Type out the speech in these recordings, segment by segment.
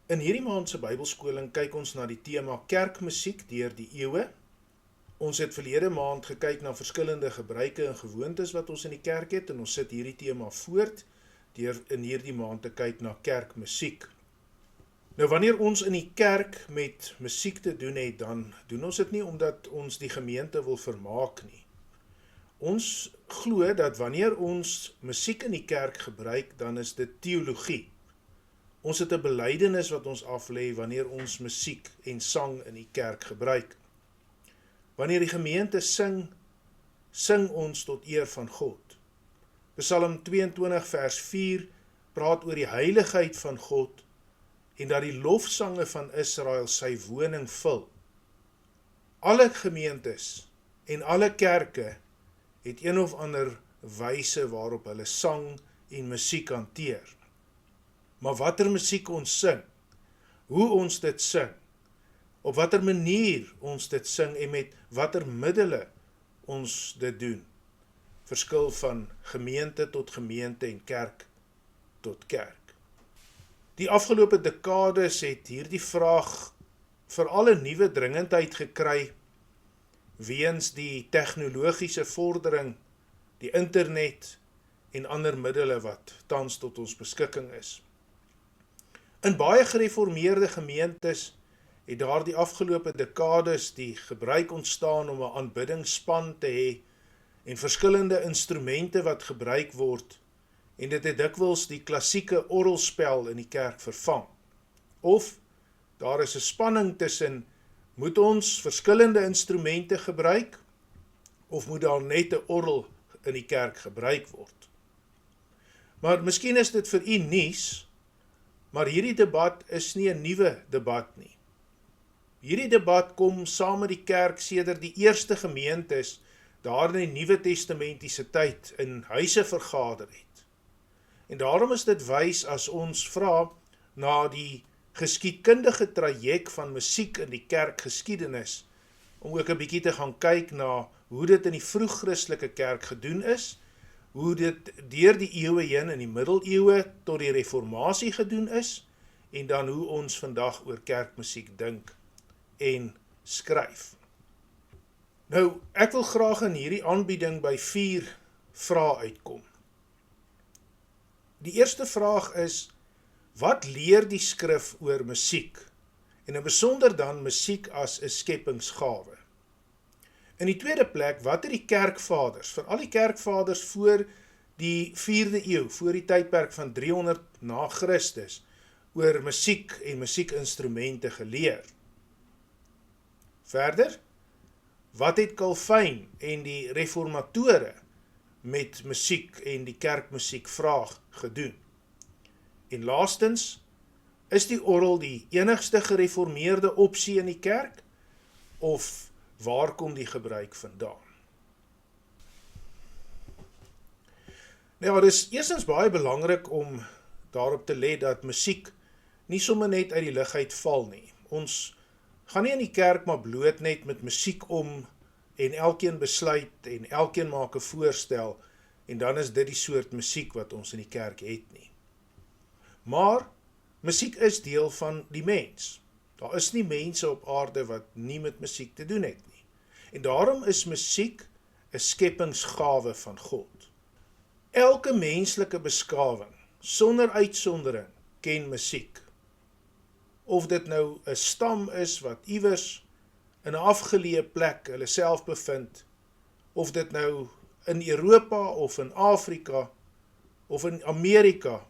In hierdie maand se Bybelskoling kyk ons na die tema kerkmusiek deur die eeue. Ons het verlede maand gekyk na verskillende gebruike en gewoontes wat ons in die kerk het en ons sit hierdie tema voort deur in hierdie maand te kyk na kerkmusiek. Nou wanneer ons in die kerk met musiek te doen het, dan doen ons dit nie omdat ons die gemeente wil vermaak nie. Ons glo dat wanneer ons musiek in die kerk gebruik, dan is dit teologie. Ons het 'n belydenis wat ons aflê wanneer ons musiek en sang in die kerk gebruik. Wanneer die gemeente sing, sing ons tot eer van God. Psalm 22 vers 4 praat oor die heiligheid van God en dat die lofsange van Israel sy woning vul. Alle gemeentes en alle kerke het een of ander wyse waarop hulle sang en musiek hanteer. Maar watter musiek ons sing, hoe ons dit sing, op watter manier ons dit sing en met watter middele ons dit doen, verskil van gemeente tot gemeente en kerk tot kerk. Die afgelope dekades het hierdie vraag veral 'n nuwe dringendheid gekry weens die tegnologiese vordering, die internet en ander middele wat tans tot ons beskikking is. In baie gereformeerde gemeentes het daar die afgelope dekades die gebruik ontstaan om 'n aanbiddingsspan te hê en verskillende instrumente wat gebruik word, en dit het dikwels die klassieke orgelspel in die kerk vervang. Of daar is 'n spanning tussen, moet ons verskillende instrumente gebruik of moet daar net 'n orgel in die kerk gebruik word? Maar miskien is dit vir u nuus, maar hierdie debat is nie 'n nuwe debat nie. Hierdie debat kom saam met die kerk sedert die eerste gemeentes daar in die Nuwe Testamentiese tyd in huise vergader het. En daarom is dit wys as ons vra na die geskiedkundige traject van musiek in die kerkgeskiedenis, om ook 'n bietjie te gaan kyk na hoe dit in die vroeg-Christelike kerk gedoen is, hoe dit deur die eeue heen in die middeleeue tot die reformatie gedoen is, en dan hoe ons vandag oor kerkmusiek dink en skryf. Nou, ek wil graag in hierdie aanbieding by 4 vrae uitkom. Die eerste vraag is, wat leer die skrif oor musiek? En in besonder dan musiek as 'n skepingsgawe. In die tweede plek, wat het die kerkvaders, veral die kerkvaders voor die 4de eeu, voor die tydperk van 300 na Christus, oor musiek en musiekinstrumente geleer? Verder, wat het Calvin en die reformatore met musiek en die kerkmusiek vraag gedoen? En laastens, is die orgel die enigste gereformeerde opsie in die kerk, of waar kom die gebruik vandaan? Nou, dit is eerstens baie belangrik om daarop te let dat musiek nie sommer net uit die lug uit val nie. Ons gaan nie in die kerk maar bloot net met musiek om en elkeen besluit en elkeen maak 'n voorstel en dan is dit die soort musiek wat ons in die kerk het nie. Maar musiek is deel van die mens. Daar is nie mense op aarde wat nie met musiek te doen het nie. En daarom is musiek 'n skepingsgawe van God. Elke menslike beskawing, sonder uitsondering, ken musiek. Of dit nou 'n stam is wat iewers in 'n afgeleë plek hulle self bevind, of dit nou in Europa of in Afrika of in Amerika,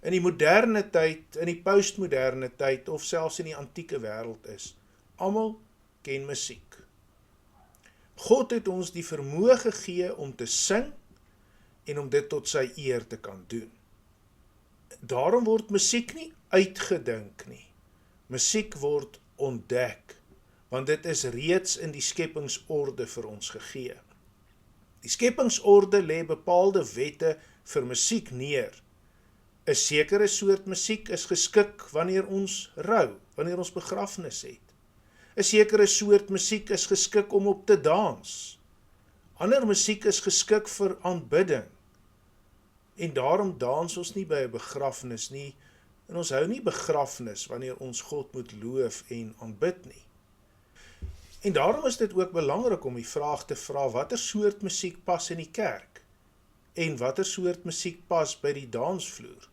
in die moderne tyd, in die postmoderne tyd of selfs in die antieke wêreld is, almal ken musiek. God het ons die vermoë gegee om te sing en om dit tot sy eer te kan doen. Daarom word musiek nie uitgedink nie. Musiek word ontdek, want dit is reeds in die skepingsorde vir ons gegee. Die skepingsorde lê bepaalde wette vir musiek neer. 'n sekere soort musiek is geskik wanneer ons rou, wanneer ons begrafnis het. 'n sekere soort musiek is geskik om op te dans. Ander musiek is geskik vir aanbidding. En daarom dans ons nie by 'n begrafnis nie, En ons hou nie begrafnis wanneer ons God moet loof en aanbid nie. En daarom is dit ook belangrik om die vraag te vra, watter soort musiek pas in die kerk? En watter soort musiek pas by die dansvloer?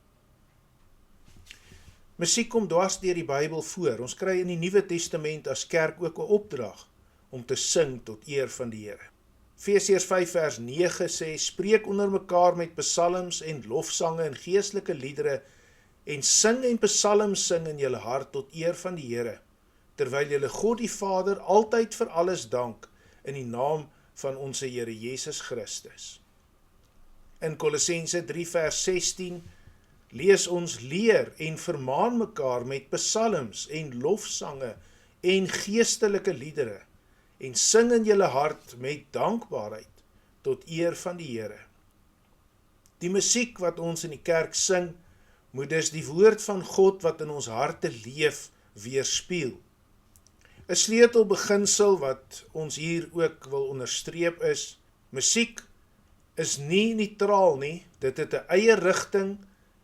Musiek kom dwars deur die Bybel voor. Ons kry in die Nuwe Testament as kerk ook 'n opdrag om te sing tot eer van die Here. Efesiërs 5 vers 9 sê, spreek onder mekaar met psalms en lofsange en geestelike liedere en sing en psalms sing in julle hart tot eer van die Here, terwyl julle God die Vader altyd vir alles dank in die naam van ons Here Jesus Christus. In Kolossense 3 vers 16 lees ons leer en vermaan mekaar met psalms en lofsange en geestelike liedere en sing in julle hart met dankbaarheid tot eer van die Here. Die musiek wat ons in die kerk sing, moet dus die woord van God wat in ons harte leef weerspieël. 'n Sleutelbeginsel wat ons hier ook wil onderstreep is, musiek is nie neutraal nie, dit het 'n eie rigting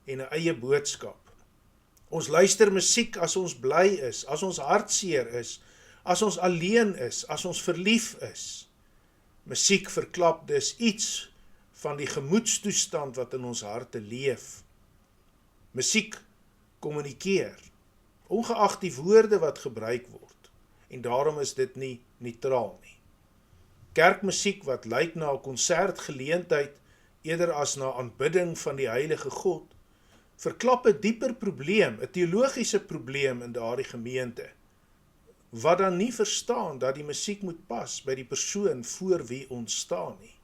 en 'n eie boodskap. Ons luister musiek as ons bly is, as ons hartseer is, as ons alleen is, as ons verlief is. Musiek verklap dus iets van die gemoedstoestand wat in ons harte leef. Musiek kommunikeer, ongeag die woorde wat gebruik word, en daarom is dit nie neutraal nie. Kerkmusiek wat lyk na 'n konsertgeleentheid eerder as na aanbidding van die heilige God, verklap 'n dieper probleem, 'n teologiese probleem in daardie gemeente, wat dan nie verstaan dat die musiek moet pas by die persoon voor wie ons staan nie.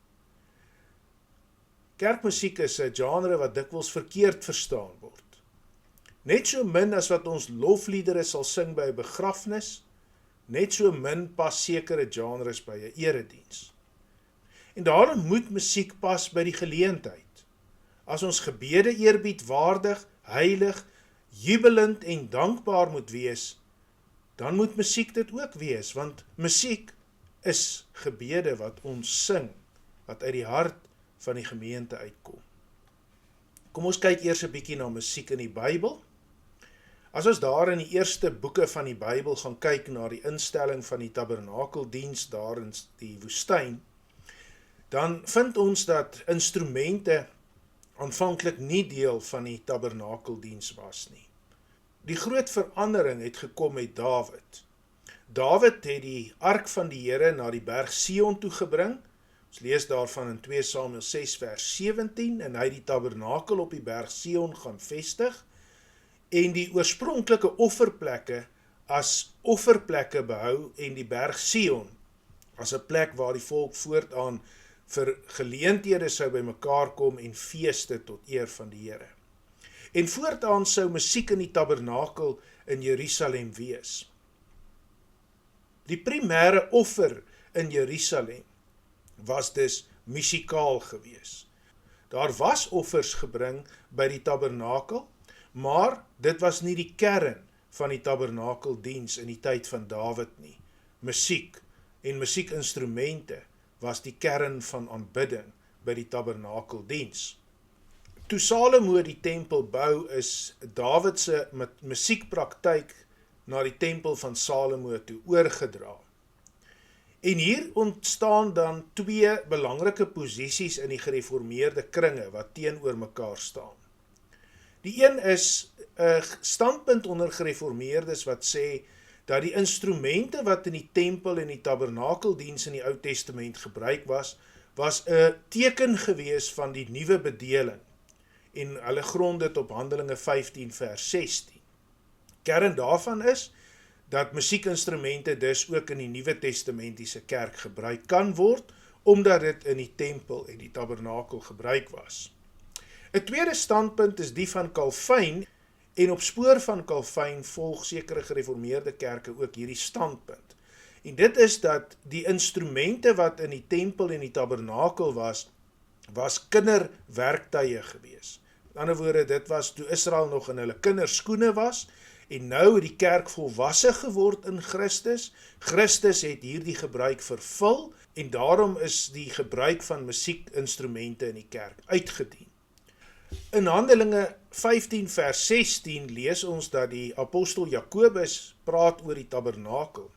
Kerkmusiek is 'n genre wat dikwels verkeerd verstaan word. Net so min as wat ons lofliedere sal sing by 'n begrafnis, net so min pas sekere genres by 'n erediens. En daarom moet musiek pas by die geleentheid. As ons gebede eerbiedwaardig, heilig, jubelend en dankbaar moet wees, dan moet musiek dit ook wees, want musiek is gebede wat ons sing, wat uit die hart van die gemeente uitkom. Kom ons kyk eers 'n bietjie na musiek in die Bybel. As ons daar in die eerste boeke van die Bybel gaan kyk na die instelling van die tabernakeldiens daar in die woestyn, dan vind ons dat instrumente aanvanklik nie deel van die tabernakeldiens was nie. Die groot verandering het gekom met Dawid. Dawid het die ark van die Here na die berg Sion toe gebring. Ons lees daarvan in 2 Samuel 6 vers 17 en hy het die tabernakel op die berg Sion gaan vestig en die oorspronklike offerplekke as offerplekke behou en die berg Sion as 'n plek waar die volk voortaan vir geleenthede sou bymekaar kom en feeste tot eer van die Here. En voortaan sou musiek in die tabernakel in Jerusalem wees. Die primêre offer in Jerusalem was dus musikaal gewees. Daar was offers gebring by die tabernakel, maar dit was nie die kern van die tabernakeldiens in die tyd van Dawid nie. Musiek en musiekinstrumente was die kern van aanbidding by die tabernakeldiens. Toe Salomo die tempel bou, is Dawid se musiekpraktyk na die tempel van Salomo toe oorgedra. En hier ontstaan dan twee belangrike posisies in die gereformeerde kringe wat teenoor mekaar staan. Die een is 'n standpunt onder gereformeerdes wat sê dat die instrumente wat in die tempel en die tabernakeldiens in die Ou Testament gebruik was 'n teken gewees van die nuwe bedeling. En hulle grond dit op Handelinge 15 vers 16. Kern daarvan is dat musiekinstrumente dus ook in die Nuwe Testamentiese kerk gebruik kan word, omdat dit in die tempel en die tabernakel gebruik was. 'n tweede standpunt is die van Calvin, en op spoor van Calvin volg sekere gereformeerde kerke ook hierdie standpunt. En dit is dat die instrumente wat in die tempel en die tabernakel was kinderwerktuie gewees. In ander woorde, dit was toe Israel nog in hulle kinderskoene was, en nou het die kerk volwasse geword in Christus. Christus het hierdie gebruik vervul, en daarom is die gebruik van musiekinstrumente in die kerk uitgedien. In Handelinge 15 vers 16 lees ons dat die apostel Jakobus praat oor die tabernakel.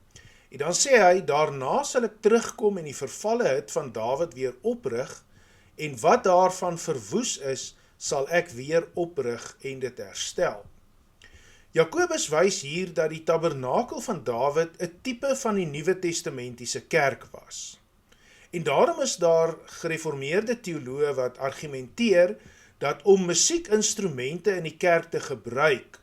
En dan sê hy, daarna sal ek terugkom en die vervalle hut van Dawid weer oprig, en wat daarvan verwoes is, sal ek weer oprig en dit herstel. Jakobus wys hier dat die tabernakel van Dawid 'n tipe van die Nuwe Testamentiese kerk was. En daarom is daar gereformeerde teoloë wat argumenteer dat om musiekinstrumente in die kerk te gebruik,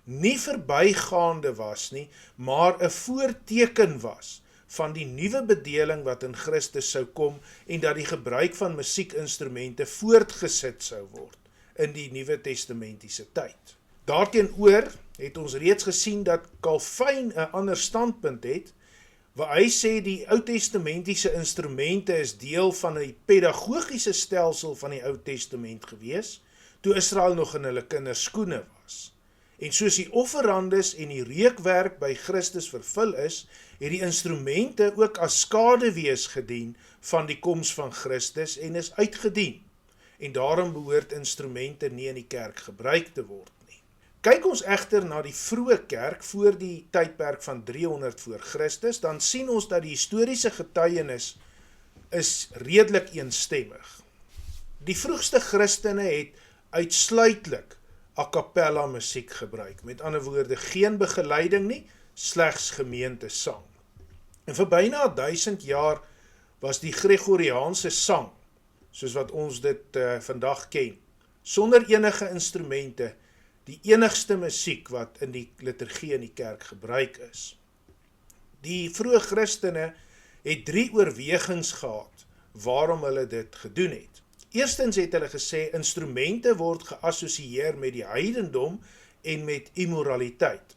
nie verbygaande was nie, maar 'n voorteken was van die nuwe bedeling wat in Christus sou kom en dat die gebruik van musiekinstrumente voortgesit sou word in die Nuwe Testamentiese tyd. Daarteenoor het ons reeds gesien dat Calvin 'n ander standpunt het, waar hy sê die Oud-testamentiese instrumente is deel van die pedagogiese stelsel van die Oud Testament gewees, toe Israel nog in hulle kinderskoene was. En soos die offerandes en die reukwerk by Christus vervul is, het die instrumente ook as skaduwees gedien van die koms van Christus en is uitgedien. En daarom behoort instrumente nie in die kerk gebruik te word nie. Kyk ons egter na die vroeë kerk voor die tydperk van 300 voor Christus, dan sien ons dat die historiese getuienis is redelik eensstemmig. Die vroegste Christene het uitsluitlik a cappella musiek gebruik, met ander woorde geen begeleiding nie, slegs gemeentesang. En vir byna 1000 jaar was die Gregoriaanse sang, soos wat ons dit vandag ken, sonder enige instrumente, die enigste musiek wat in die liturgie in die kerk gebruik is. Die vroeë Christene het 3 oorwegings gehad waarom hulle dit gedoen het. Eerstens het hulle gesê, instrumente word geassosieer met die heidendom en met immoraliteit.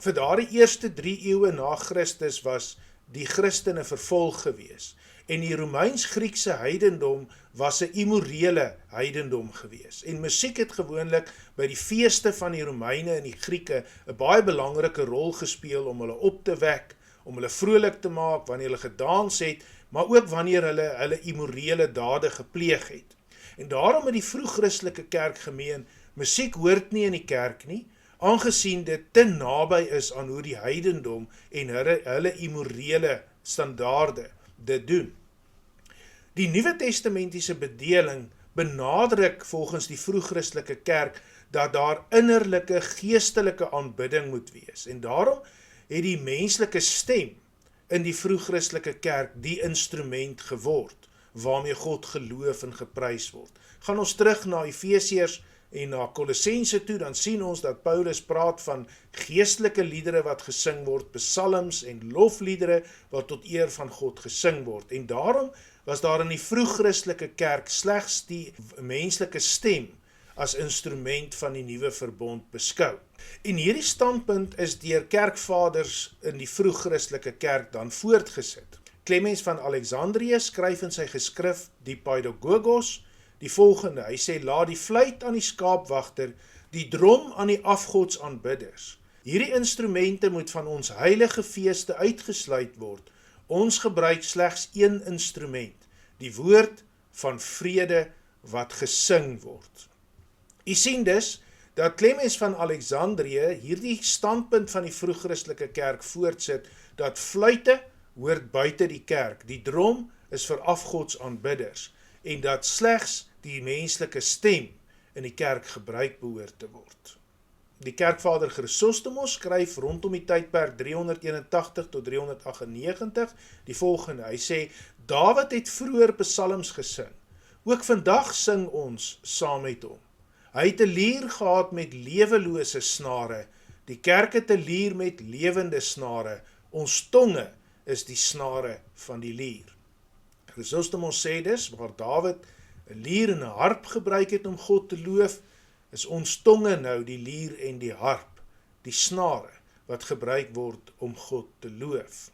Vir daardie eerste 3 eeue na Christus was die Christene vervolg gewees, en die Romeins-Griekse heidendom was 'n immorele heidendom gewees. En musiek het gewoonlik by die feeste van die Romeine en die Grieke 'n baie belangrike rol gespeel om hulle op te wek, om hulle vrolik te maak wanneer hulle gedans het, maar ook wanneer hulle immorele dade gepleeg het. En daarom het die vroeg-Christelike kerk gemeen, musiek hoort nie in die kerk nie, aangesien dit te naby is aan hoe die heidendom en hulle immorele standaarde dit doen. Die Nuwe Testamentiese bedeling benadruk volgens die vroeg-Christelike kerk dat daar innerlike geestelike aanbidding moet wees. En daarom het die menslike stem in die vroeg-Christelike kerk die instrument geword, waarmee God geloof en geprys word. Gaan ons terug na Efesiërs en na Kolossense toe, dan sien ons dat Paulus praat van geestelike liedere wat gesing word, psalms en lofliedere wat tot eer van God gesing word. En daarom was daar in die vroeg-Christelike kerk slegs die menslike stem as instrument van die nuwe verbond beskou. En hierdie standpunt is deur kerkvaders in die vroeg-Christelike kerk dan voortgesit. Clemens van Alexandrië skryf in sy geskrif die Paidagogos die volgende. Hy sê, laat die fluit aan die skaapwagter, die drom aan die afgodsaanbidders. Hierdie instrumente moet van ons heilige feeste uitgesluit word. Ons gebruik slegs een instrument, die woord van vrede wat gesing word. U sien dus dat Clemens van Alexandrië hierdie standpunt van die vroeg-Christelike kerk voortsit, dat fluite hoort buite die kerk, die drom is vir afgodsaanbidders, en dat slegs die menslike stem in die kerk gebruik behoort te word. Die kerkvader Chrysostomos skryf rondom die tydperk 381 tot 398 die volgende. Hy sê, Dawid het vroeër psalms gesing, ook vandag sing ons saam met hom. Hy het 'n lier gehad met lewelose snare, die kerk het 'n lier met lewende snare, ons tonge is die snare van die lier. Chrysostomos sê dus, waar Dawid 'n lier en 'n harp gebruik het om God te loof, is ons tonge nou die lier en die harp, die snare wat gebruik word om God te loof.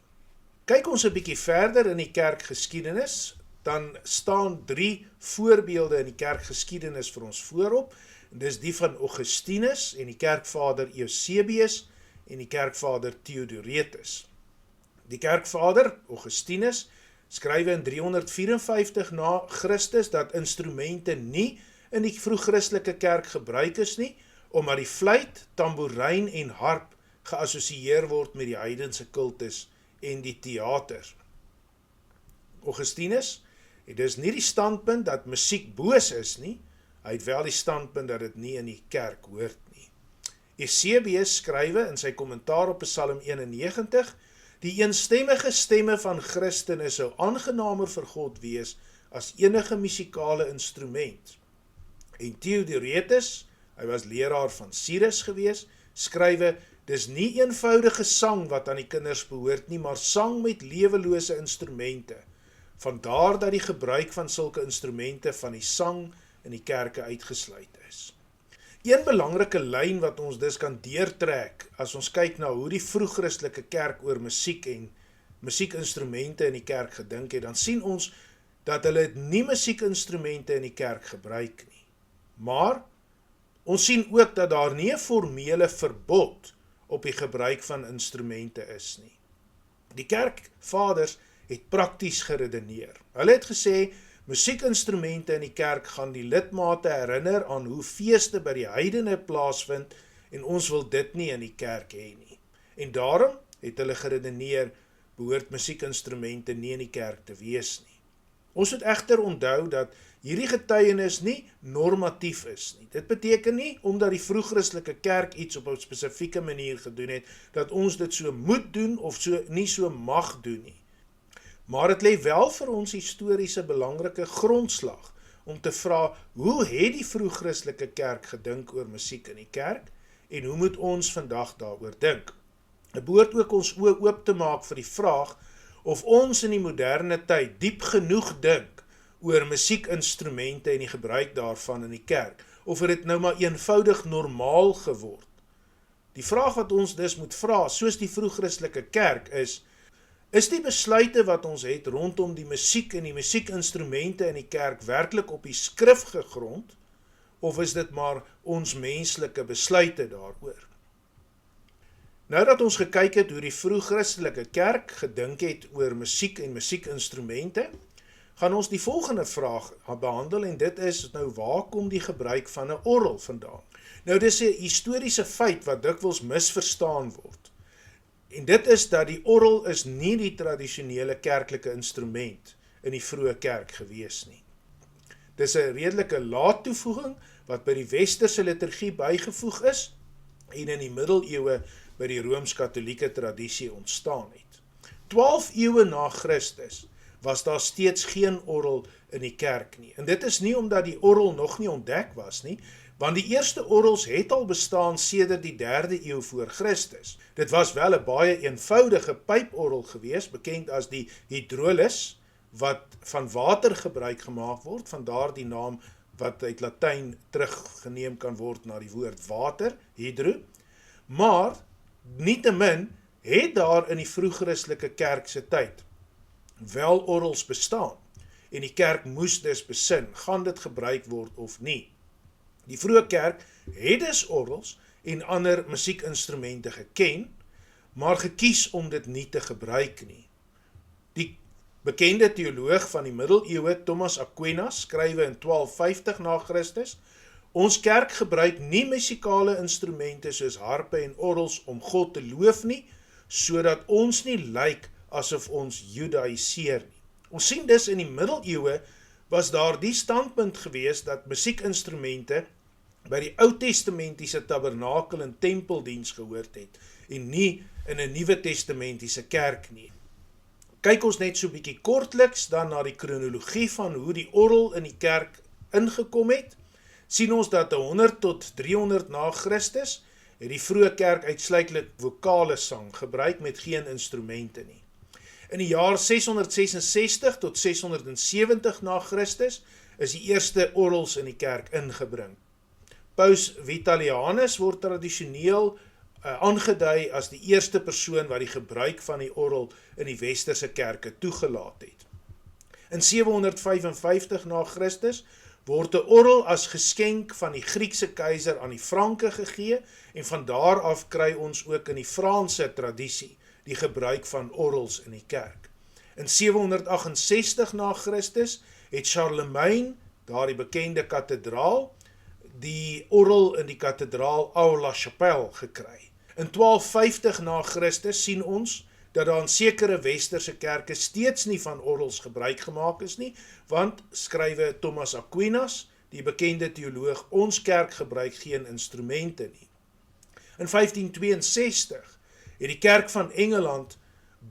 Kyk ons 'n bietjie verder in die kerkgeskiedenis, dan staan 3 voorbeelde in die kerkgeskiedenis vir ons voorop. Dis die van Augustinus en die kerkvader Eusebius en die kerkvader Theodoretus. Die kerkvader Augustinus skryf in 354 na Christus dat instrumente nie in die vroeg-Christelike kerk gebruik is nie, omdat die fluit, tamboerijn en harp geassosieer word met die heidense kultus en die theater. Augustinus het dus nie die standpunt dat musiek boos is nie, hy het wel die standpunt dat dit nie in die kerk hoort nie. Eusebius skrywe in sy kommentaar op Psalm 91, die eenstemmige stemme van Christene sou aangenamer vir God wees as enige musikale instrument. En Theodoretus, hy was leraar van Cyrus gewees, skrywe, dis nie eenvoudige sang wat aan die kinders behoort nie, maar sang met lewelose instrumente. Vandaar dat die gebruik van sulke instrumente van die sang in die kerke uitgesluit is. Een belangrike lyn wat ons dus kan deurtrek, as ons kyk na hoe die vroeg-Christelike kerk oor musiek en musiekinstrumente in die kerk gedink het, dan sien ons dat hulle nie musiekinstrumente in die kerk gebruik nie. Maar ons sien ook dat daar nie 'n formele verbod op die gebruik van instrumente is nie. Die kerkvaders het prakties geredeneer. Hulle het gesê, musiekinstrumente in die kerk gaan die lidmate herinner aan hoe feeste by die heidene plaasvind en ons wil dit nie in die kerk hê nie. En daarom het hulle geredeneer, behoort musiekinstrumente nie in die kerk te wees nie. Ons moet egter onthou dat hierdie getuienis nie normatief is nie. Dit beteken nie, omdat die vroeg-Christelike kerk iets op 'n spesifieke manier gedoen het, dat ons dit so moet doen of nie so mag doen nie. Maar het lê wel vir ons historiese belangrike grondslag om te vra, hoe het die vroeg-Christelike kerk gedink oor musiek in die kerk en hoe moet ons vandag daaroor dink? Dit behoort ook ons oë oop te maak vir die vraag of ons in die moderne tyd diep genoeg dink oor musiekinstrumente en die gebruik daarvan in die kerk, of het dit nou maar eenvoudig normaal geword. Die vraag wat ons dus moet vra, soos die vroeg-Christelike kerk is die besluite wat ons het rondom die musiek en die musiekinstrumente in die kerk werklik op die skrif gegrond, of is dit maar ons menslike besluite daaroor? Nou dat ons gekyk het hoe die vroeg-Christelike kerk gedink het oor musiek en musiekinstrumente, gaan ons die volgende vraag behandel en dit is nou, waar kom die gebruik van 'n orgel vandaan? Nou dis 'n historiese feit wat dikwels misverstaan word. En dit is dat die orgel is nie die tradisionele kerklike instrument in die vroeë kerk gewees nie. Dis 'n redelike laat toevoeging wat by die westerse liturgie bygevoeg is en in die middeleeue by die Rooms-Katolieke tradisie ontstaan het. 12 eeue na Christus was daar steeds geen orgel in die kerk nie. En dit is nie omdat die orgel nog nie ontdek was nie, want die eerste orgels het al bestaan sedert die 3de eeu voor Christus. Dit was wel 'n baie eenvoudige pyporgel gewees, bekend as die hydrolus, wat van water gebruik gemaak word, vandaar die naam wat uit Latyn teruggeneem kan word na die woord water, hydro. Maar nietemin het daar in die vroeg-Christelike kerk se tyd wel orgels bestaan, en die kerk moes dus besin, gaan dit gebruik word of nie. Die vroeë kerk het dus orgels en ander musiekinstrumente geken, maar gekies om dit nie te gebruik nie. Die bekende teoloog van die middeleeue, Thomas Aquinas, skrywe in 1250 na Christus, ons kerk gebruik nie musikale instrumente soos harpe en orgels om God te loof nie, sodat ons nie lyk asof ons judaiseer nie. Ons sien dus in die middeleeue was daar die standpunt gewees dat musiekinstrumente by die Oud-testamentiese tabernakel en tempeldiens gehoord het en nie in 'n Nuwe Testamentiese kerk nie. Kyk ons net so bietjie kortliks dan na die kronologie van hoe die orgel in die kerk ingekom het, sien ons dat 100 tot 300 na Christus het die vroeë kerk uitsluitlik vokale sang gebruik met geen instrumente nie. In die jaar 666 tot 670 na Christus is die eerste orgels in die kerk ingebring. Paus Vitalianus word tradisioneel aangedui as die eerste persoon wat die gebruik van die orgel in die westerse kerke toegelaat het. In 755 na Christus word 'n orgel as geskenk van die Griekse keiser aan die Franke gegee en van daar af kry ons ook in die Franse tradisie die gebruik van orgels in die kerk. In 768 na Christus het Charlemagne daardie bekende kathedraal, die orgel in die kathedraal La Chapelle gekry. In 1250 na Christus sien ons dat daar in sekere westerse kerke steeds nie van orgels gebruik gemaak is nie, want skrywe Thomas Aquinas, die bekende teoloog, ons kerk gebruik geen instrumente nie. In 1562 het die kerk van Engeland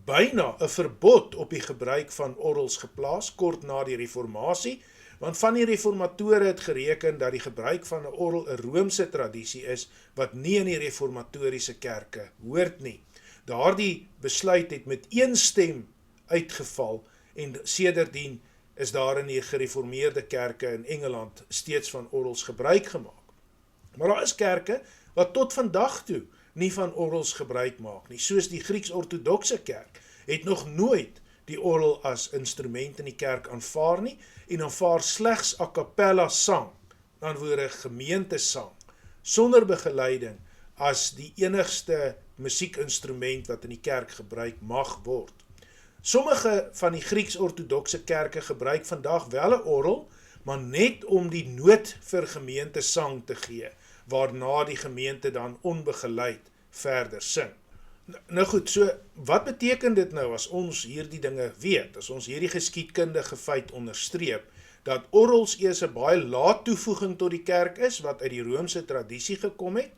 byna 'n verbod op die gebruik van orgels geplaas, kort na die reformatie, want van die reformatore het gereken dat die gebruik van 'n orgel 'n Roomse tradisie is, wat nie in die reformatoriese kerke hoort nie. Daardie besluit het met een stem uitgeval en sedertdien is daar in die gereformeerde kerke in Engeland steeds van orgels gebruik gemaak. Maar daar is kerke wat tot vandag toe nie van orgels gebruik maak nie, soos die Grieks-ortodokse kerk het nog nooit die orgel as instrument in die kerk aanvaar nie en aanvaar slegs a cappella sang, aan woorde gemeentesang, sonder begeleiding as die enigste musiekinstrument wat in die kerk gebruik mag word. Sommige van die Grieks-ortodokse kerke gebruik vandag wel 'n orgel, maar net om die noot vir gemeentesang te gee, waarna die gemeente dan onbegeleid verder sing. Nou goed, so wat beteken dit nou as ons hierdie dinge weet, as ons hierdie geskiedkundige feit onderstreep, dat orgels eers 'n baie laat toevoeging tot die kerk is, wat uit die Roomse tradisie gekom het,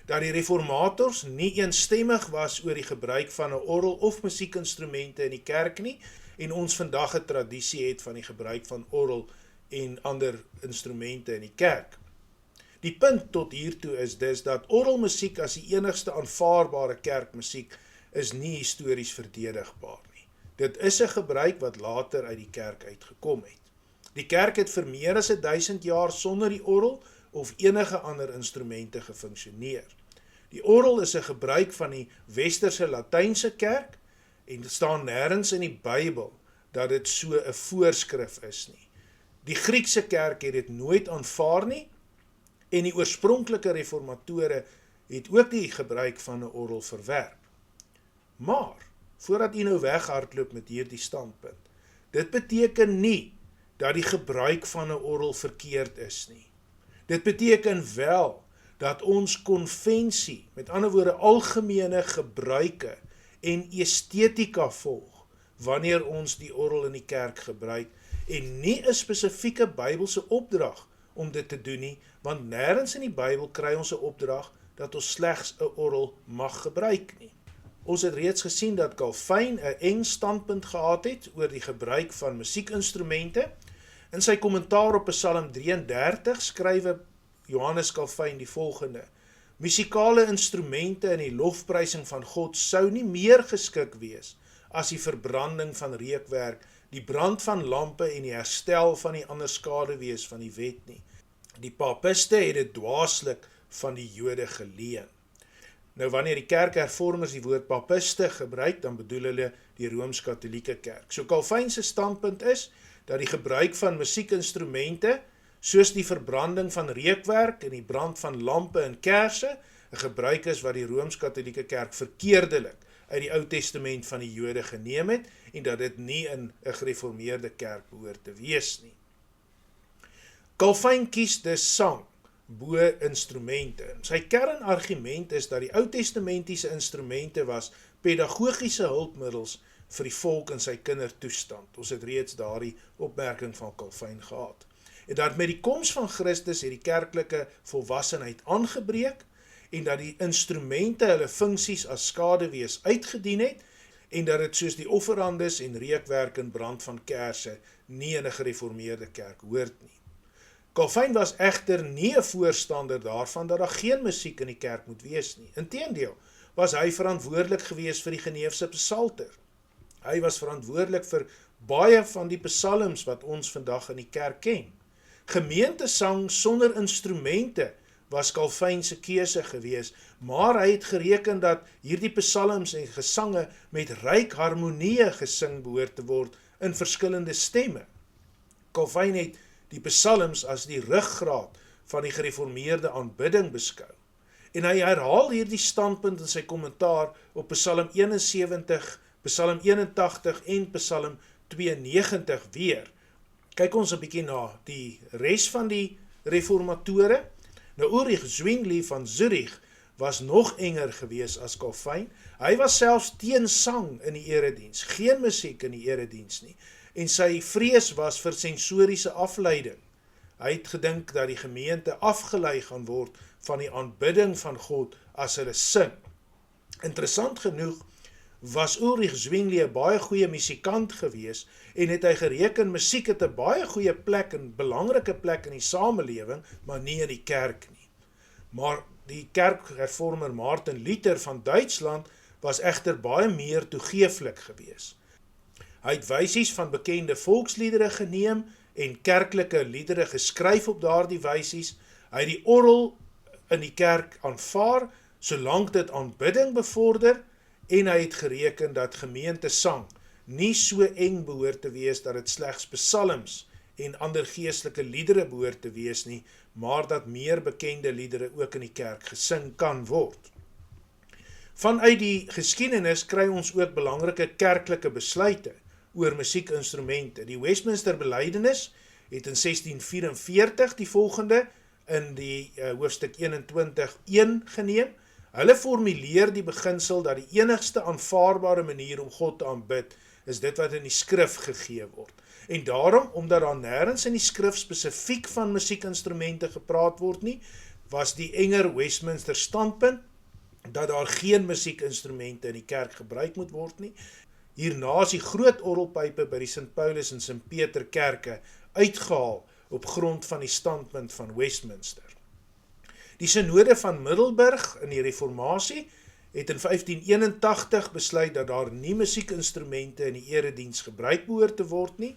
dat die reformators nie eensstemmig was oor die gebruik van 'n orgel of musiekinstrumente in die kerk nie, en ons vandag 'n tradisie het van die gebruik van orgel en ander instrumente in die kerk. Die punt tot hiertoe is dus dat orgelmusiek as die enigste aanvaarbare kerkmusiek is nie histories verdedigbaar nie. Dit is 'n gebruik wat later uit die kerk uitgekom het. Die kerk het vir meer as 1000 jaar sonder die orgel of enige ander instrumente gefunksioneer. Die orgel is 'n gebruik van die westerse Latynse kerk en dit staan nêrens in die Bybel dat dit so 'n voorskrif is nie. Die Griekse kerk het dit nooit aanvaar nie en die oorspronklike reformatore het ook die gebruik van 'n orgel verwerp. Maar, voordat u nou weghardloop met hierdie standpunt, dit beteken nie dat die gebruik van 'n orgel verkeerd is nie. Dit beteken wel dat ons konvensie, met ander woorde algemene gebruike en estetika volg, wanneer ons die orgel in die kerk gebruik, en nie 'n spesifieke Bybelse opdrag om dit te doen nie, want nêrens in die Bybel kry ons 'n opdrag dat ons slegs 'n orgel mag gebruik nie. Ons het reeds gesien dat Calvin 'n eng standpunt gehad het oor die gebruik van musiekinstrumente. In sy kommentaar op Psalm 33 skrywe Johannes Calvin die volgende: musikale instrumente in die lofprysing van God sou nie meer geskik wees as die verbranding van reukwerk, die brand van lampe en die herstel van die ander skaduwees van die wet nie. Die papiste het dit dwaaslik van die Jode geleen. Nou wanneer die kerkhervormers die woord papiste gebruik, dan bedoel hulle die Rooms-Katolieke kerk. So Calvin se standpunt is dat die gebruik van musiekinstrumente, soos die verbranding van reukwerk en die brand van lampe en kerse, 'n gebruik is wat die Rooms-Katolieke kerk verkeerdelik uit die Ou Testament van die Jode geneem het, en dat dit nie in 'n gereformeerde kerk behoort te wees nie. Calvin kies dus sang bo instrumente. Sy kernargument is dat die Ou Testamentiese instrumente was pedagogiese hulpmiddels vir die volk in sy kindertoestand. Ons het reeds daardie opmerking van Calvin gehad. En dat met die koms van Christus het die kerklike volwassenheid aangebreek, en dat die instrumente hulle funksies as skaduwees uitgedien het, en dat dit soos die offerandes en reukwerk en brand van kerse nie in 'n gereformeerde kerk hoort nie. Calvin was egter nie 'n voorstander daarvan dat daar geen musiek in die kerk moet wees nie. Inteendeel was hy verantwoordelik gewees vir die Geneefse psalter. Hy was verantwoordelik vir baie van die psalms wat ons vandag in die kerk ken. Gemeentesang sonder instrumente was Calvin se keuse gewees, maar hy het gereken dat hierdie psalms en gesange met ryk harmonie gesing behoort te word in verskillende stemme. Calvin het die psalms as die ruggraat van die gereformeerde aanbidding beskou. En hy herhaal hierdie standpunt in sy kommentaar op Psalm 71, Psalm 81 en Psalm 92 weer, Kyk ons 'n bietjie na die res van die reformatore. Nou Ulrich Zwingli van Zurich was nog enger gewees as Calvin. Hy was selfs teen sang in die erediens, geen musiek in die erediens nie. En sy vrees was vir sensoriese afleiding. Hy het gedink dat die gemeente afgelei gaan word van die aanbidding van God as hulle sing. Interessant genoeg was Ulrich Zwingli 'n baie goeie musikant gewees en het hy gereken musiek het 'n baie goeie plek en belangrike plek in die samelewing, maar nie in die kerk nie. Maar die kerkhervormer Martin Luther van Duitsland was egter baie meer toegeeflik gewees. Hy het wysies van bekende volksliedere geneem en kerklike liedere geskryf op daardie wysies. Hy het die orgel in die kerk aanvaar, solank dit aanbidding bevorder, en hy het gereken dat gemeentesang nie so eng behoort te wees dat dit slegs psalms en ander geestelike liedere behoort te wees nie, maar dat meer bekende liedere ook in die kerk gesing kan word. Vanuit die geskiedenis kry ons ook belangrike kerklike besluite oor musiekinstrumente. Die Westminster Belydenis het in 1644 die volgende in die hoofstuk 21:1 geneem. Hulle formuleer die beginsel dat die enigste aanvaarbare manier om God te aanbid is dit wat in die skrif gegee word. En daarom, omdat daar nêrens in die skrif spesifiek van musiekinstrumente gepraat word nie, was die enger Westminster standpunt dat daar geen musiekinstrumente in die kerk gebruik moet word nie. Hierna is die groot orgelpype by die St. Paulus en St. Peter kerke uitgehaal op grond van die standpunt van Westminster. Die synode van Middelburg in die Reformatie het in 1581 besluit dat daar nie musiekinstrumente in die erediens gebruik behoort te word nie.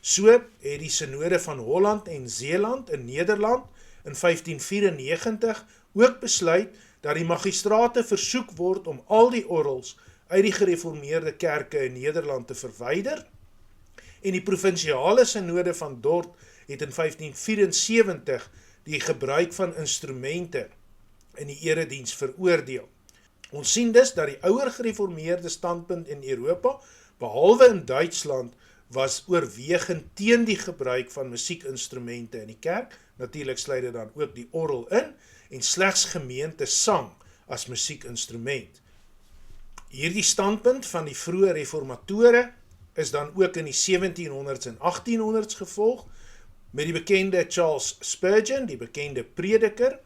So het die synode van Holland en Zeeland in Nederland in 1594 ook besluit dat die magistrate versoek word om al die orgels uit die gereformeerde kerke in Nederland te verwyder. En die provinsiale synode van Dort het in 1574 die gebruik van instrumente in die erediens veroordeel. Ons sien dus dat die ouer gereformeerde standpunt in Europa, behalwe in Duitsland, was oorwegend teen die gebruik van musiekinstrumente in die kerk. Natuurlik sluit dit dan ook die orgel in en slegs gemeentesang as musiekinstrument. Hierdie standpunt van die vroeë reformatore is dan ook in die 1700s en 1800s gevolg met die bekende Charles Spurgeon, die bekende prediker.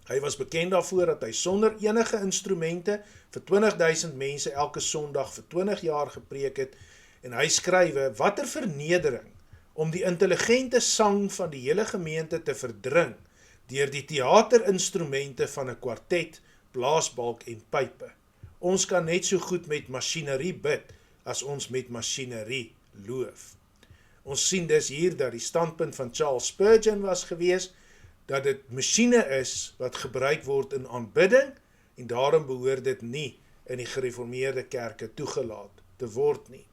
Hy was bekend daarvoor dat hy sonder enige instrumente vir 20.000 mense elke Sondag vir 20 jaar gepreek het en hy skrywe, watter vernedering om die intelligente sang van die hele gemeente te verdring deur die theaterinstrumente van 'n kwartet, blaasbalk en pype. Ons kan net so goed met masjinerie bid as ons met masjinerie loof. Ons sien dus hier dat die standpunt van Charles Spurgeon was gewees dat dit masjiene is wat gebruik word in aanbidding en daarom behoort dit nie in die gereformeerde kerke toegelaat te word nie.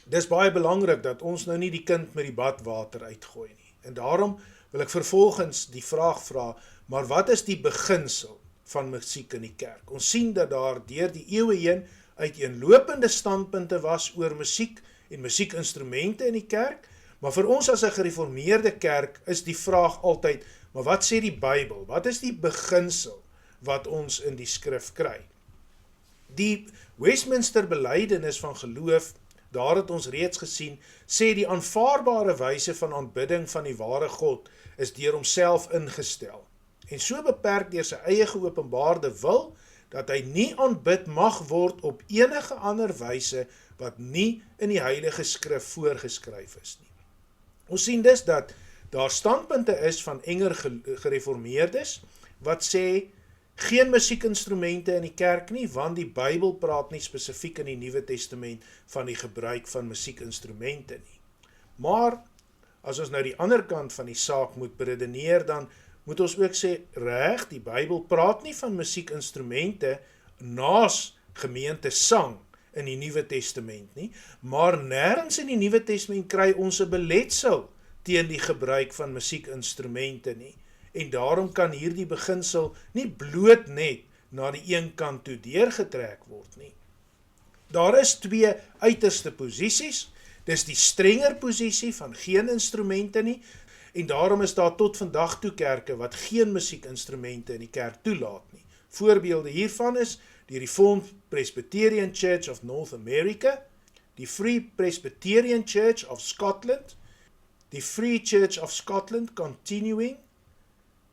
Dis baie belangrik dat ons nou nie die kind met die badwater uitgooi nie. En daarom wil ek vervolgens die vraag vra, maar wat is die beginsel van musiek in die kerk? Ons sien dat daar deur die eeue heen uiteenlopende standpunte was oor musiek en musiekinstrumente in die kerk, maar vir ons as 'n gereformeerde kerk is die vraag altyd, maar wat sê die Bybel? Wat is die beginsel wat ons in die skrif kry? Die Westminster Belydenis van geloof, daar het ons reeds gesien, sê die aanvaarbare wyse van aanbidding van die ware God is deur homself ingestel. En so beperk deur sy eie geopenbaarde wil, dat hy nie aanbid mag word op enige ander wyse wat nie in die Heilige Skrif voorgeskryf is nie. Ons sien dus dat daar standpunte is van enger gereformeerdes, wat sê, geen musiekinstrumente in die kerk nie, want die Bybel praat nie spesifiek in die Nuwe Testament van die gebruik van musiekinstrumente nie. Maar, as ons nou die ander kant van die saak moet beredeneer, dan moet ons ook sê, reg, die Bybel praat nie van musiekinstrumente naas gemeentesang in die Nuwe Testament nie, maar nêrens in die Nuwe Testament kry ons 'n beletsel teen die gebruik van musiekinstrumente nie. En daarom kan hierdie beginsel nie bloot net na die een kant toe deurgetrek word nie. Daar is twee uiterste posisies. Dis die strenger posisie van geen instrumente nie, en daarom is daar tot vandag toe kerke wat geen musiekinstrumente in die kerk toelaat nie. Voorbeelde hiervan is die Reformed Presbyterian Church of North America, die Free Presbyterian Church of Scotland, die Free Church of Scotland Continuing,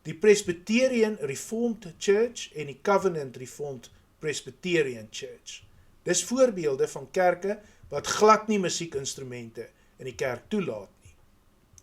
die Presbyterian Reformed Church en die Covenant Reformed Presbyterian Church. Dis voorbeelde van kerke wat glad nie musiekinstrumente in die kerk toelaat nie.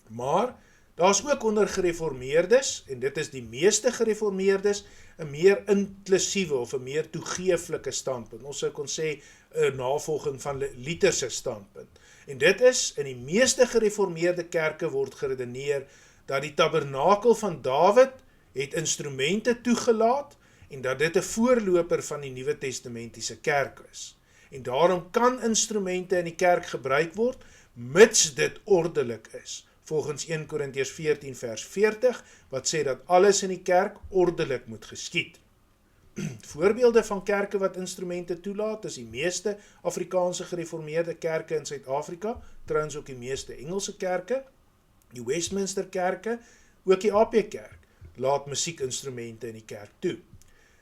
Maar daar is ook onder gereformeerdes, en dit is die meeste gereformeerdes, 'n meer inklusiewe of 'n meer toegeeflike standpunt. Ons sou kon sê 'n navolging van Luther se standpunt. En dit is, in die meeste gereformeerde kerke word geredeneer dat die tabernakel van Dawid het instrumente toegelaat en dat dit 'n voorloper van die Nuwe Testamentiese kerk is. En daarom kan instrumente in die kerk gebruik word, mits dit ordelik is. Volgens 1 Korintiërs 14 vers 40, wat sê dat alles in die kerk ordelik moet geskied. Voorbeelde van kerke wat instrumente toelaat, is die meeste Afrikaanse gereformeerde kerke in Suid-Afrika, trouens ook die meeste Engelse kerke, die Westminster kerke, ook die AP kerk, laat musiekinstrumente in die kerk toe.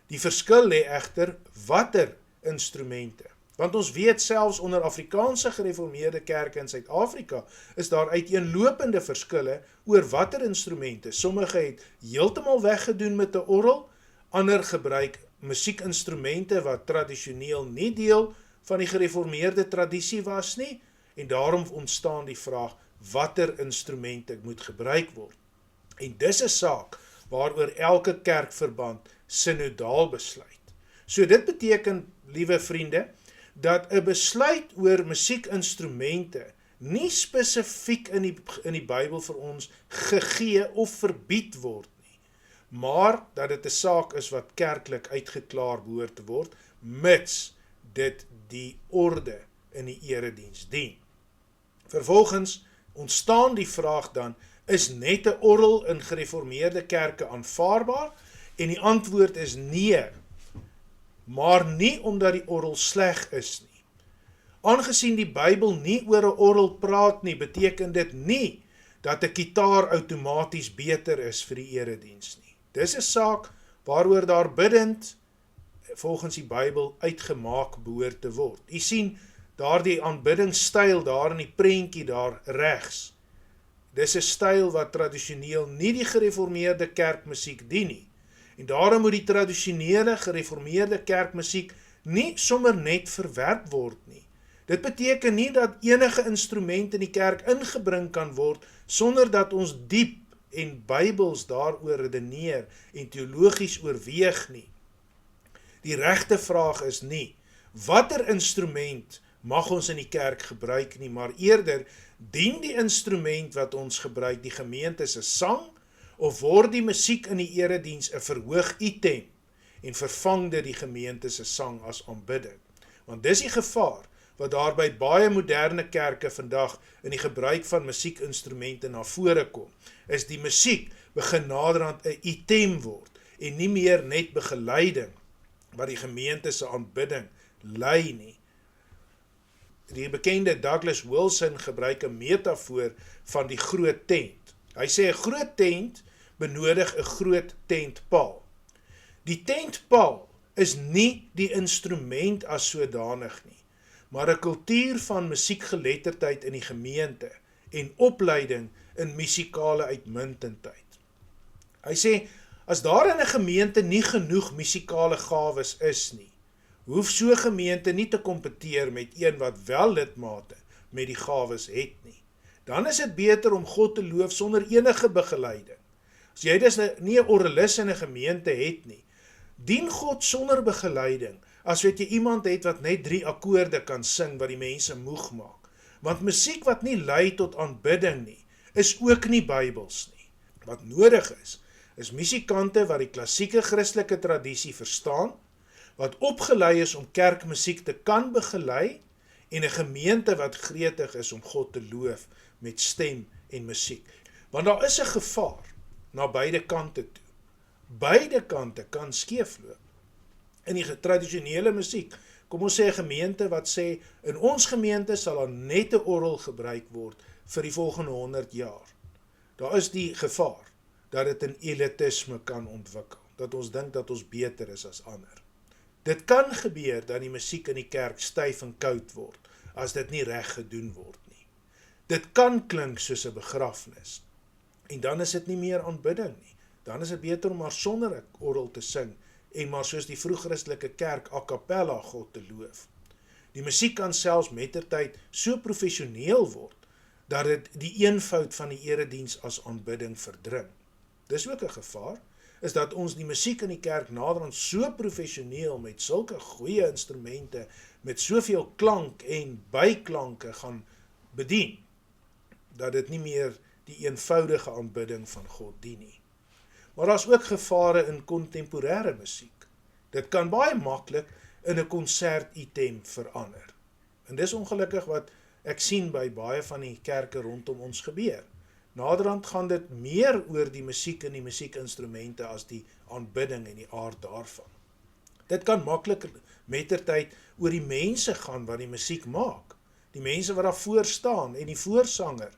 Die verskil lê egter watter instrumente. Want ons weet selfs onder Afrikaanse gereformeerde kerke in Suid-Afrika is daar uiteenlopende verskille oor watter instrumente. Sommige het heeltemal weggedoen met 'n orgel, ander gebruik musiekinstrumente wat tradisioneel nie deel van die gereformeerde tradisie was nie, en daarom ontstaan die vraag watter instrumente moet gebruik word. En dis 'n saak waaroor elke kerkverband sinodaal besluit. So dit beteken, liewe vriende, dat 'n besluit oor musiekinstrumente nie spesifiek in die Bybel vir ons gegee of verbied word nie, maar dat dit 'n saak is wat kerklik uitgeklaar behoort te word, mits dit die orde in die erediens dien. Vervolgens ontstaan die vraag dan, is net 'n orgel in gereformeerde kerke aanvaarbaar? En die antwoord is nee, maar nie omdat die orgel sleg is nie. Aangesien die Bybel nie oor 'n orgel praat nie, beteken dit nie dat 'n kitaar outomaties beter is vir die erediens nie. Dis 'n saak waaroor daar biddend volgens die Bybel uitgemaak behoort te word. U sien daardie aanbiddingstyl daar in die prentjie daar regs. Dis 'n styl wat tradisioneel nie die gereformeerde kerkmusiek dien nie. En daarom moet die tradisionele gereformeerde kerkmusiek nie sommer net verwerp word nie. Dit beteken nie dat enige instrument in die kerk ingebring kan word sonder dat ons diep en bybels daaroor redeneer en teologies oorweeg nie. Die regte vraag is nie, watter instrument mag ons in die kerk gebruik nie, maar eerder, dien die instrument wat ons gebruik die gemeente se sang, of word die musiek in die erediens 'n verhoog item en vervang dit die gemeente se sang as aanbidding? Want dis die gevaar wat daar by baie moderne kerke vandag in die gebruik van musiekinstrumente na vore kom, is die musiek begin naderhand 'n item word en nie meer net begeleiding wat die gemeente se aanbidding lei nie. Die bekende Douglas Wilson gebruik 'n metafoor van die groot tent. Hy sê 'n groot tent benodig 'n groot tentpaal. Die tentpaal is nie die instrument as sodanig nie, maar 'n kultuur van musiekgeletterdheid in die gemeente en opleiding in musikale uitmuntendheid. Hy sê, as daar in 'n gemeente nie genoeg musikale gawes is nie, hoef so 'n gemeente nie te kompeteer met een wat wel lidmate met die gawes het nie. Dan is dit beter om God te loof sonder enige begeleiding. As jy dus nie 'n orgelis in 'n gemeente het nie, dien God sonder begeleiding, as wat jy iemand het wat net 3 akkoorde kan sing wat die mense moeg maak. Want musiek wat nie lei tot aanbidding nie, is ook nie Bybels nie. Wat nodig is musikante wat die klassieke Christelike tradisie verstaan, wat opgelei is om kerkmusiek te kan begelei, en 'n gemeente wat gretig is om God te loof met stem en musiek. Want daar is 'n gevaar na beide kante toe. Beide kante kan skeefloop. In die tradisionele musiek Kom ons sê 'n gemeente wat sê, in ons gemeente sal daar net 'n orgel gebruik word vir die volgende 100 jaar. Daar is die gevaar dat dit in elitisme kan ontwikkel, dat ons dink dat ons beter is as ander. Dit kan gebeur dat die musiek in die kerk styf en koud word, as dit nie reg gedoen word nie. Dit kan klink soos 'n begrafnis, en dan is dit nie meer aanbidding nie. Dan is dit beter om maar sonder 'n orgel te sing, en maar soos die vroeg-Christelike kerk a cappella God te loof. Die musiek kan selfs mettertyd so professioneel word, dat dit die eenvoud van die erediens as aanbidding verdring. Dis ook 'n gevaar, is dat ons die musiek in die kerk naderhand so professioneel, met sulke goeie instrumente, met soveel klank en byklanke gaan bedien, dat dit nie meer die eenvoudige aanbidding van God dien nie. Maar daar is ook gevare in kontemporêre musiek. Dit kan baie maklik in 'n konsertitem verander. En dis ongelukkig wat ek sien by baie van die kerke rondom ons gebeur. Naderhand gaan dit meer oor die musiek en die musiekinstrumente as die aanbidding en die aard daarvan. Dit kan maklik mettertyd oor die mense gaan wat die musiek maak, die mense wat daarvoor staan en die voorsanger,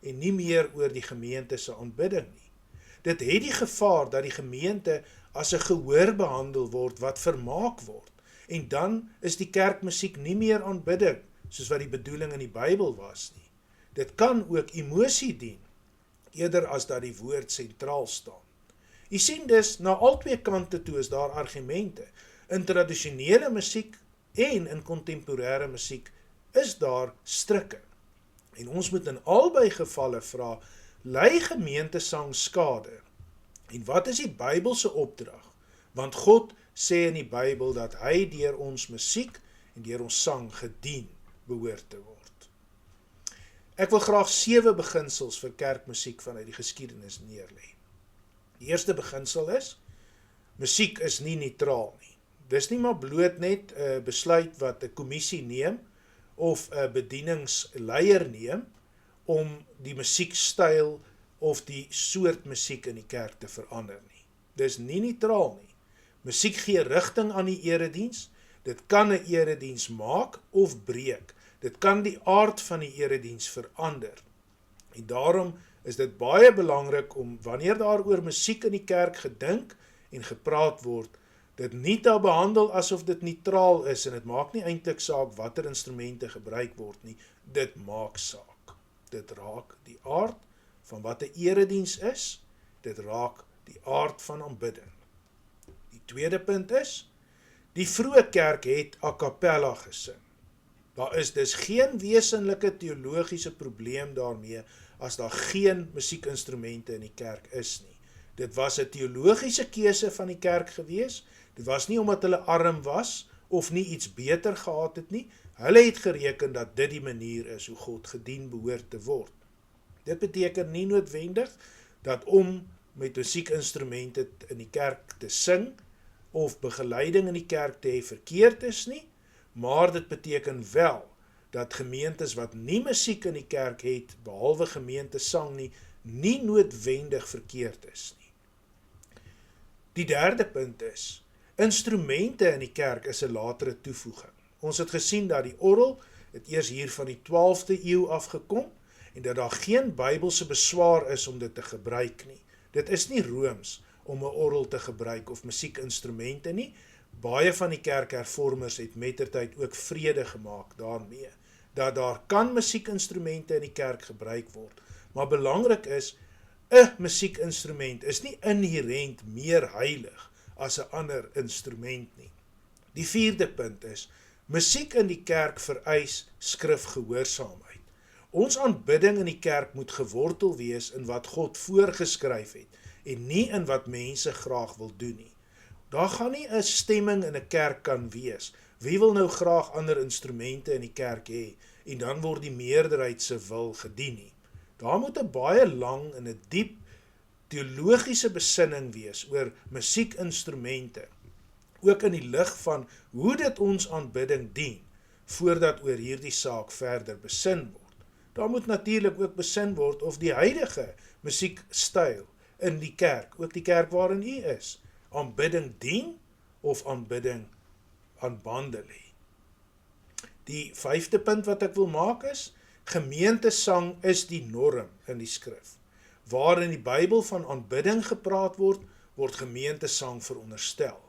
en nie meer oor die gemeente se aanbidding nie. Dit het die gevaar dat die gemeente as 'n gehoor behandel word wat vermaak word, en dan is die kerkmusiek nie meer aanbidding, soos wat die bedoeling in die Bybel was nie. Dit kan ook emosie dien, eerder as dat die woord sentraal staan. Jy sien dus, na albei kante toe is daar argumente. In tradisionele musiek en in kontemporêre musiek is daar strikke. En ons moet in albei gevalle vra, ly gemeentesang skade? En wat is die Bybelse opdrag? Want God sê in die Bybel dat hy deur ons musiek en deur ons sang gedien behoort te word. Ek wil graag 7 beginsels vir kerkmusiek vanuit die geskiedenis neerlê. Die eerste beginsel is, musiek is nie neutraal nie. Dis nie maar bloot net 'n besluit wat 'n kommissie neem, of 'n bedieningsleier neem, om die musiekstyl of die soort musiek in die kerk te verander nie. Dis nie neutraal nie. Musiek gee rigting aan die erediens, dit kan 'n erediens maak of breek, dit kan die aard van die erediens verander. En daarom is dit baie belangrik om, wanneer daar oor musiek in die kerk gedink en gepraat word, dit nie te behandel asof dit neutraal is, en dit maak nie eintlik saak watter instrumente gebruik word nie, dit maak saak. Dit raak die aard van wat 'n erediens is, dit raak die aard van aanbidding. Die tweede punt is, die vroeë kerk het a cappella gesing. Daar is dus geen wesenlike teologiese probleem daarmee, as daar geen musiekinstrumente in die kerk is nie. Dit was 'n teologiese keuse van die kerk gewees. Dit was nie omdat hulle arm was, of nie iets beter gehad het nie. Hulle het gereken dat dit die manier is hoe God gedien behoort te word. Dit beteken nie noodwendig dat om met musiekinstrumente in die kerk te sing, of begeleiding in die kerk te hê verkeerd is nie, maar dit beteken wel dat gemeentes wat nie musiek in die kerk het, behalwe gemeentesang nie noodwendig verkeerd is nie. Die derde punt is, instrumente in die kerk is 'n latere toevoeging. Ons het gesien dat die orgel het eers hier van die 12de eeu afgekom, en dat daar geen Bybelse beswaar is om dit te gebruik nie. Dit is nie rooms om 'n orgel te gebruik of musiekinstrumente nie. Baie van die kerkhervormers het mettertyd ook vrede gemaak daarmee, dat daar kan musiekinstrumente in die kerk gebruik word. Maar belangrik is, 'n musiekinstrument is nie inherent meer heilig as 'n ander instrument nie. Die vierde punt is, musiek in die kerk vereis skrifgehoorsaamheid. Ons aanbidding in die kerk moet gewortel wees in wat God voorgeskryf het, en nie in wat mense graag wil doen nie. Daar gaan nie 'n stemming in 'n kerk kan wees. Wie wil nou graag ander instrumente in die kerk hê, en dan word die meerderheid se wil gedien nie. Daar moet 'n baie lang en 'n diep teologiese besinning wees oor musiekinstrumente, ook in die lig van hoe dit ons aanbidding dien, voordat oor hierdie saak verder besin word. Daar moet natuurlik ook besin word of die huidige musiekstyl in die kerk, ook die kerk waarin u is, aanbidding dien of aanbidding aan bande lê. Die 5de punt wat ek wil maak is, gemeentesang is die norm in die skrif. Waar in die Bybel van aanbidding gepraat word, word gemeentesang veronderstel.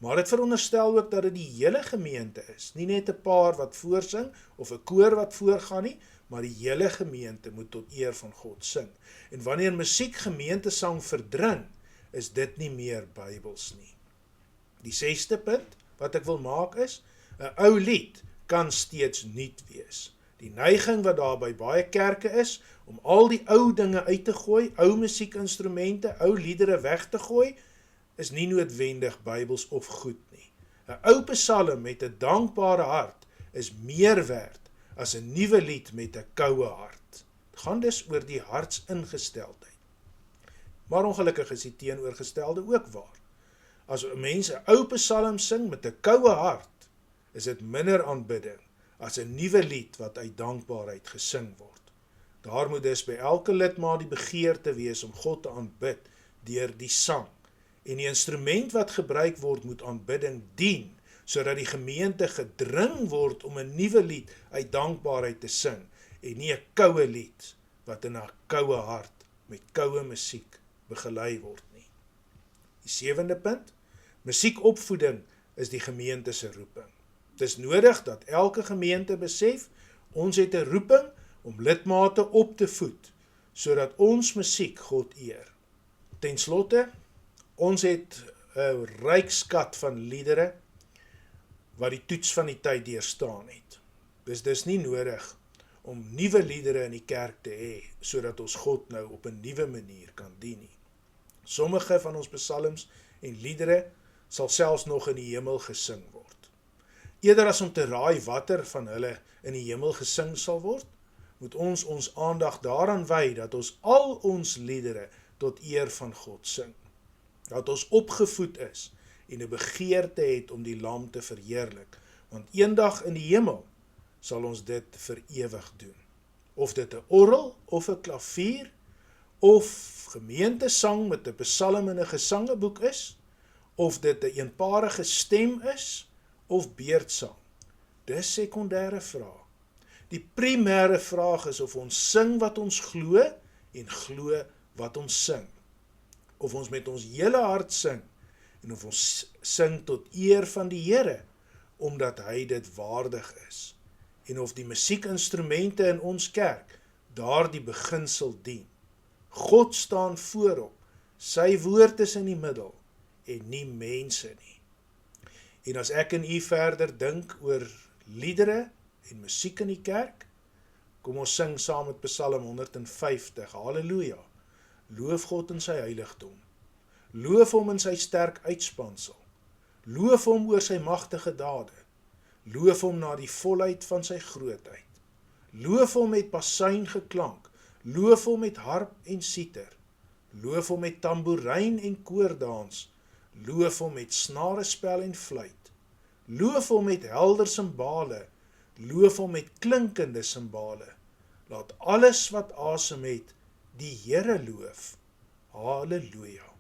Maar dit veronderstel ook dat dit die hele gemeente is, nie net 'n paar wat voorsing of 'n koor wat voorgaan nie, maar die hele gemeente moet tot eer van God sing. En wanneer musiek gemeentesang verdring, is dit nie meer Bybels nie. Die 6de punt wat ek wil maak is, 'n ou lied kan steeds nuut wees. Die neiging wat daar by baie kerke is, om al die ou dinge uit te gooi, ou musiekinstrumente, ou liedere weg te gooi, is nie noodwendig Bybels of goed nie. 'n Ou psalm met 'n dankbare hart is meer werd as 'n nuwe lied met 'n koue hart. Het gaan dus oor die hartsingesteldheid. Maar ongelukkig is die teenoorgestelde ook waar. As 'n mens 'n ou psalm sing met 'n koue hart, is dit minder aanbidding as 'n nuwe lied wat uit dankbaarheid gesing word. Daar moet dus by elke lidmaat die begeerte wees om God te aanbid deur die sang. En die instrument wat gebruik word moet aanbidding dien, sodat die gemeente gedring word om 'n nuwe lied uit dankbaarheid te sing, en nie 'n koue lied wat in 'n koue hart met koue musiek begelei word nie. Die 7de punt, musiekopvoeding is die gemeente se roeping. Dit is nodig dat elke gemeente besef, ons het 'n roeping om lidmate op te voed, sodat ons musiek God eer. Ten slotte, ons het 'n ryk skat van liedere wat die toets van die tyd deurstaan het. Dis nie nodig om nuwe liedere in die kerk te hê, sodat ons God nou op 'n nuwe manier kan dien nie. Sommige van ons psalms en liedere sal selfs nog in die hemel gesing word. Eerder as om te raai watter van hulle in die hemel gesing sal word, moet ons aandag daaraan wy dat ons al ons liedere tot eer van God sing. Dat ons opgevoed is en 'n begeerte het om die Lam te verheerlik, want eendag in die hemel sal ons dit vir ewig doen. Of dit 'n orgel of 'n klavier of gemeentesang met 'n psalm en 'n gesangeboek is, of dit 'n eenparige stem is of beurtsang. Dis sekondêre vrae. Die primêre vraag is of ons sing wat ons glo en glo wat ons sing. Of ons met ons hele hart sing en of ons sing tot eer van die Here, omdat hy dit waardig is. En of die musiekinstrumente in ons kerk daardie beginsel dien. God staan voorop, sy woord is in die middel en nie mense nie. En as ek en u verder dink oor liedere en musiek in die kerk, kom ons sing saam met Psalm 150, Halleluja, loof God in sy heiligdom, loof hom in sy sterk uitspansel, loof hom oor sy magtige dade, loof hom na die volheid van sy grootheid, loof hom met basuin geklank, loof hom met harp en siter, loof hom met tamboerijn en koordans, loof hom met snarespel en fluit, loof hom met helder simbale, loof hom met klinkende simbale. Laat alles wat asem het, die Here loof. Halleluja.